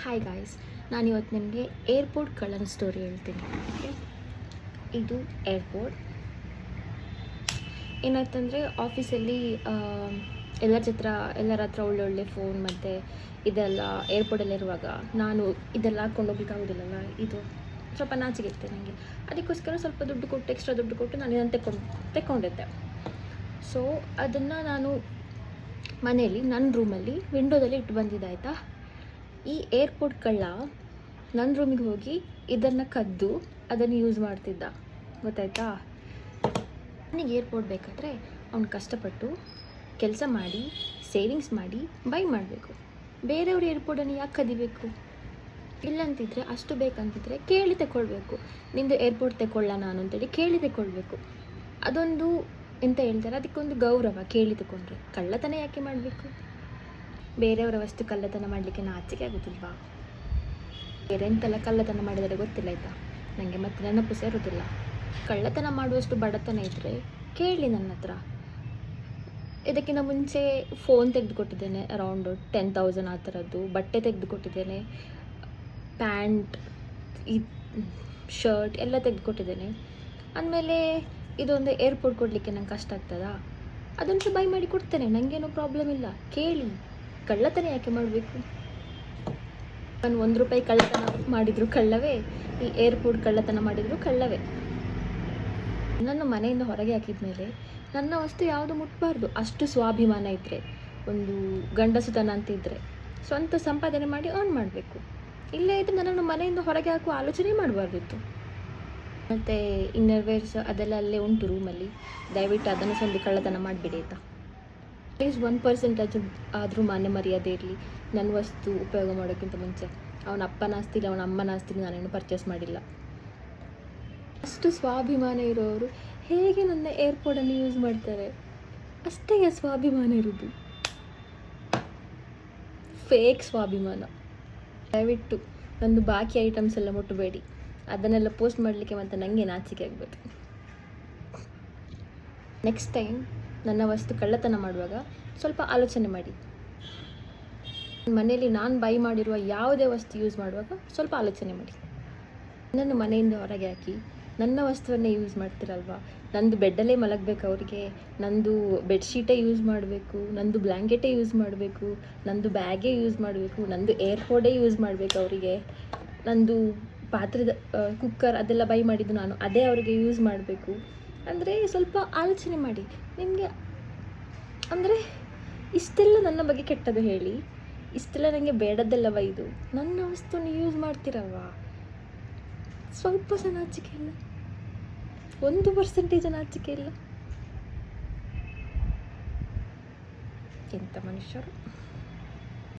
Hi guys, ನಾನಿವತ್ತು ನಿಮಗೆ airport ಕಳ್ಳನ ಸ್ಟೋರಿ ಹೇಳ್ತೀನಿ. ಓಕೆ, ಇದು ಏರ್ಪೋರ್ಟ್. ಏನಾಯ್ತಂದರೆ ಆಫೀಸಲ್ಲಿ ಎಲ್ಲರ ಹತ್ರ ಒಳ್ಳೊಳ್ಳೆ ಫೋನ್ ಮತ್ತು ಇದೆಲ್ಲ ಏರ್ಪೋರ್ಟಲ್ಲಿರುವಾಗ ನಾನು ಇದೆಲ್ಲ ಹಾಕ್ಕೊಂಡೋಗ್ಲಿಕ್ಕಾಗೋದಿಲ್ಲಲ್ಲ. ಇದು ಸ್ವಲ್ಪ ನಾಚಿಕೆ ಇರುತ್ತೆ ನನಗೆ. ಅದಕ್ಕೋಸ್ಕರ ಸ್ವಲ್ಪ ಎಕ್ಸ್ಟ್ರಾ ದುಡ್ಡು ಕೊಟ್ಟು ನಾನು ಇದನ್ನು ತೆಕ್ಕೊಂಡಿದ್ದೆ. ಸೊ ಅದನ್ನು ನಾನು ಮನೆಯಲ್ಲಿ ನನ್ನ ರೂಮಲ್ಲಿ ವಿಂಡೋದಲ್ಲಿ ಇಟ್ಟು ಬಂದಿದ್ದೆ. ಆಯಿತಾ, ಈ ಏರ್ಪೋರ್ಟ್ ಕಳ್ಳ ನನ್ನ ರೂಮಿಗೆ ಹೋಗಿ ಇದನ್ನು ಕದ್ದು ಅದನ್ನು ಯೂಸ್ ಮಾಡ್ತಿದ್ದ. ಗೊತ್ತಾಯ್ತಾ? ನನಗೆ ಏರ್ಪೋರ್ಟ್ ಬೇಕಾದರೆ ಅವ್ನು ಕಷ್ಟಪಟ್ಟು ಕೆಲಸ ಮಾಡಿ ಸೇವಿಂಗ್ಸ್ ಮಾಡಿ ಬೈ ಮಾಡಬೇಕು. ಬೇರೆಯವ್ರ ಏರ್ಪೋರ್ಟನ್ನು ಯಾಕೆ ಕದಿಬೇಕು? ಇಲ್ಲಂತಿದ್ರೆ ಅಷ್ಟು ಬೇಕಂತಿದ್ರೆ ಕೇಳಿ ತಗೊಳ್ಬೇಕು. ನಿಂದು ಏರ್ಪೋರ್ಟ್ ತಗೊಳ್ಳ ನಾನು ಅಂತೇಳಿ ಕೇಳಿ ತಗೊಳ್ಬೇಕು. ಅದೊಂದು ಎಂತ ಹೇಳ್ತಾರೆ, ಅದಕ್ಕೊಂದು ಗೌರವ. ಕೇಳಿ ತಗೊಂಡ್ರೆ ಕಳ್ಳತನ ಯಾಕೆ ಮಾಡಬೇಕು? ಬೇರೆಯವರ ವಸ್ತು ಕಳ್ಳತನ ಮಾಡಲಿಕ್ಕೆ ನಾಚಿಕೆ ಆಗೋದಿಲ್ವಾ? ಬೇರೆ ಎಂತೆಲ್ಲ ಕಳ್ಳತನ ಮಾಡಿದರೆ ಗೊತ್ತಿಲ್ಲ. ಆಯಿತಾ, ನನಗೆ ಮತ್ತೆ ನೆನಪು ಸೇರೋದಿಲ್ಲ. ಕಳ್ಳತನ ಮಾಡುವಷ್ಟು ಬಡತನ ಇದ್ದರೆ ಕೇಳಿ ನನ್ನ ಹತ್ರ. ಇದಕ್ಕಿಂತ ಮುಂಚೆ ಫೋನ್ ತೆಗೆದುಕೊಟ್ಟಿದ್ದೇನೆ, ಅರೌಂಡ್ 10,000 ಆ ಥರದ್ದು. ಬಟ್ಟೆ ತೆಗೆದುಕೊಟ್ಟಿದ್ದೇನೆ, ಪ್ಯಾಂಟ್, ಈ ಶರ್ಟ್ ಎಲ್ಲ ತೆಗೆದುಕೊಟ್ಟಿದ್ದೇನೆ. ಅಂದಮೇಲೆ ಇದೊಂದು ಏರ್ಪೋರ್ಟ್ ಕೊಡಲಿಕ್ಕೆ ನಂಗೆ ಕಷ್ಟ ಆಗ್ತದಾ? ಅದನ್ನು ಬೈ ಮಾಡಿ ಕೊಡ್ತೇನೆ, ನನಗೇನೂ ಪ್ರಾಬ್ಲಮ್ ಇಲ್ಲ. ಕೇಳಿ. ಕಳ್ಳತನ ಯಾಕೆ ಮಾಡಬೇಕು? ನಾನು ₹1 ಕಳ್ಳತನ ಮಾಡಿದರೂ ಕಳ್ಳವೇ, ಈ ಏರ್ಪೋರ್ಟ್ ಕಳ್ಳತನ ಮಾಡಿದರೂ ಕಳ್ಳವೇ. ನನ್ನ ಮನೆಯಿಂದ ಹೊರಗೆ ಹಾಕಿದ ಮೇಲೆ ನನ್ನ ವಸ್ತು ಯಾವುದು ಮುಟ್ಬಾರ್ದು. ಅಷ್ಟು ಸ್ವಾಭಿಮಾನ ಇದ್ದರೆ, ಒಂದು ಗಂಡಸುತನ ಅಂತ ಇದ್ದರೆ ಸ್ವಂತ ಸಂಪಾದನೆ ಮಾಡಿ ಅರ್ನ್ ಮಾಡಬೇಕು. ಇಲ್ಲೇ ಇದ್ದರೆ ನನ್ನನ್ನು ಮನೆಯಿಂದ ಹೊರಗೆ ಹಾಕುವ ಆಲೋಚನೆ ಮಾಡಬಾರ್ದಿತ್ತು. ಮತ್ತು ಇನ್ನರ್ವೇರ್ಸ್ ಅದೆಲ್ಲ ಅಲ್ಲೇ ಉಂಟು ರೂಮಲ್ಲಿ. ದಯವಿಟ್ಟು ಅದನ್ನು ಸಂದು ಕಳ್ಳತನ ಮಾಡಿಬಿಡಿ ಆಯಿತಾ. ಪ್ಲೀಸ್ 1% ಆದರೂ ಮಾನ್ಯ ಮರ್ಯಾದೆ ಇರಲಿ. ನನ್ನ ವಸ್ತು ಉಪಯೋಗ ಮಾಡೋಕ್ಕಿಂತ ಮುಂಚೆ ಅವನ ಅಪ್ಪನ ಆಸ್ತಿಲಿ ಅವನ ಅಮ್ಮನ ಆಸ್ತಿಲಿ ನಾನೇನು ಪರ್ಚೇಸ್ ಮಾಡಿಲ್ಲ. ಅಷ್ಟು ಸ್ವಾಭಿಮಾನ ಇರೋರು ಹೇಗೆ ನನ್ನ ಏರ್ಪೋರ್ಟನ್ನು ಯೂಸ್ ಮಾಡ್ತಾರೆ? ಅಷ್ಟೇ ಸ್ವಾಭಿಮಾನ ಇರೋದು, ಫೇಕ್ ಸ್ವಾಭಿಮಾನ. ದಯವಿಟ್ಟು ನಂದು ಬಾಕಿ ಐಟಮ್ಸ್ ಎಲ್ಲ ಮುಟ್ಟಬೇಡಿ. ಅದನ್ನೆಲ್ಲ ಪೋಸ್ಟ್ ಮಾಡಲಿಕ್ಕೆ ಮತ್ತು ನನಗೆ ನಾಚಿಕೆ ಆಗ್ಬೋದು. ನೆಕ್ಸ್ಟ್ ಟೈಮ್ ನನ್ನ ವಸ್ತು ಕಳ್ಳತನ ಮಾಡುವಾಗ ಸ್ವಲ್ಪ ಆಲೋಚನೆ ಮಾಡಿ. ಮನೆಯಲ್ಲಿ ನಾನು ಬೈ ಮಾಡಿರುವ ಯಾವುದೇ ವಸ್ತು ಯೂಸ್ ಮಾಡುವಾಗ ಸ್ವಲ್ಪ ಆಲೋಚನೆ ಮಾಡಿ. ನನ್ನನ್ನು ಮನೆಯಿಂದ ಹೊರಗೆ ಹಾಕಿ ನನ್ನ ವಸ್ತುವನ್ನೇ ಯೂಸ್ ಮಾಡ್ತಿರಲ್ವ? ನಂದು ಬೆಡ್ಡಲ್ಲೇ ಮಲಗಬೇಕು ಅವರಿಗೆ, ನಂದು ಬೆಡ್ಶೀಟೇ ಯೂಸ್ ಮಾಡಬೇಕು, ನಂದು ಬ್ಲ್ಯಾಂಕೆಟೇ ಯೂಸ್ ಮಾಡಬೇಕು, ನಂದು ಬ್ಯಾಗೇ ಯೂಸ್ ಮಾಡಬೇಕು, ನಂದು ಏರ್ಪೋರ್ಟೇ ಯೂಸ್ ಮಾಡಬೇಕು ಅವರಿಗೆ, ನಂದು ಪಾತ್ರದ ಕುಕ್ಕರ್ ಅದೆಲ್ಲ ಬೈ ಮಾಡಿದ್ದು ನಾನು, ಅದೇ ಅವರಿಗೆ ಯೂಸ್ ಮಾಡಬೇಕು ಅಂದರೆ ಸ್ವಲ್ಪ ಆಲೋಚನೆ ಮಾಡಿ. ನಿಮಗೆ ಅಂದರೆ ಇಷ್ಟೆಲ್ಲ ನನ್ನ ಬಗ್ಗೆ ಕೆಟ್ಟದ್ದು ಹೇಳಿ, ಇಷ್ಟೆಲ್ಲ ನನಗೆ ಬೇಡದ್ದೆಲ್ಲವ ಇದು, ನನ್ನ ವಸ್ತುವನ್ನು ಯೂಸ್ ಮಾಡ್ತಿರಲ್ವ? ಸ್ವಲ್ಪ ಸಹ ನಾಚಿಕೆ ಇಲ್ಲ, 1% ನಾಚಿಕೆ ಇಲ್ಲ. ಎಂಥ ಮನುಷ್ಯರು!